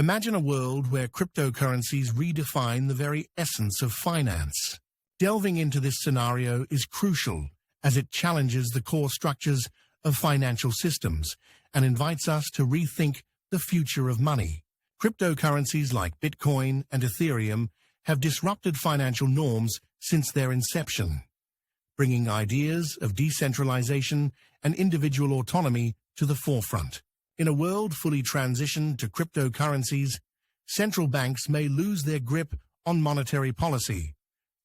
Imagine a world where cryptocurrencies redefine the very essence of finance. Delving into this scenario is crucial as it challenges the core structures of financial systems and invites us to rethink the future of money. Cryptocurrencies like Bitcoin and Ethereum have disrupted financial norms since their inception, bringing ideas of decentralization and individual autonomy to the forefront. In a world fully transitioned to cryptocurrencies, central banks may lose their grip on monetary policy,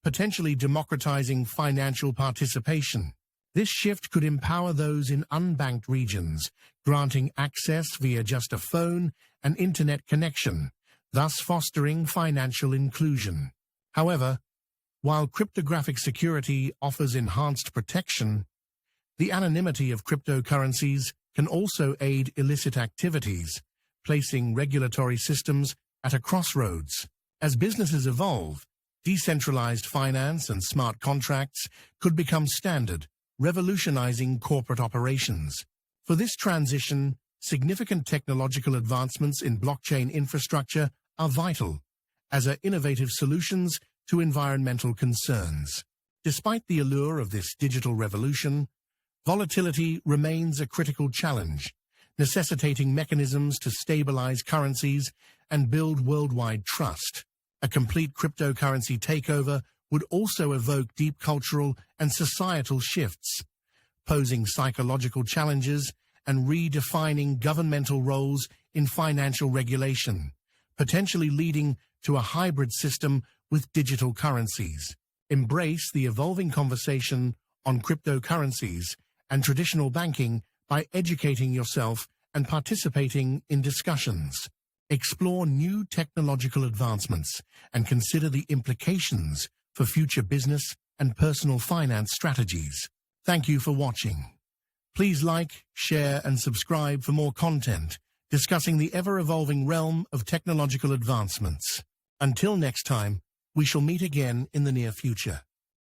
potentially democratizing financial participation. This shift could empower those in unbanked regions, granting access via just a phone and internet connection, thus fostering financial inclusion. However, while cryptographic security offers enhanced protection, the anonymity of cryptocurrencies can also aid illicit activities, placing regulatory systems at a crossroads. As businesses evolve, decentralized finance and smart contracts could become standard, revolutionizing corporate operations. For this transition, significant technological advancements in blockchain infrastructure are vital, as are innovative solutions to environmental concerns. Despite the allure of this digital revolution, volatility remains a critical challenge, necessitating mechanisms to stabilize currencies and build worldwide trust. A complete cryptocurrency takeover would also evoke deep cultural and societal shifts, posing psychological challenges and redefining governmental roles in financial regulation, potentially leading to a hybrid system with digital currencies. Embrace the evolving conversation on cryptocurrencies and traditional banking by educating yourself and participating in discussions. Explore new technological advancements and consider the implications for future business and personal finance strategies. Thank you for watching. Please like, share, and subscribe for more content discussing the ever-evolving realm of technological advancements. Until next time, we shall meet again in the near future.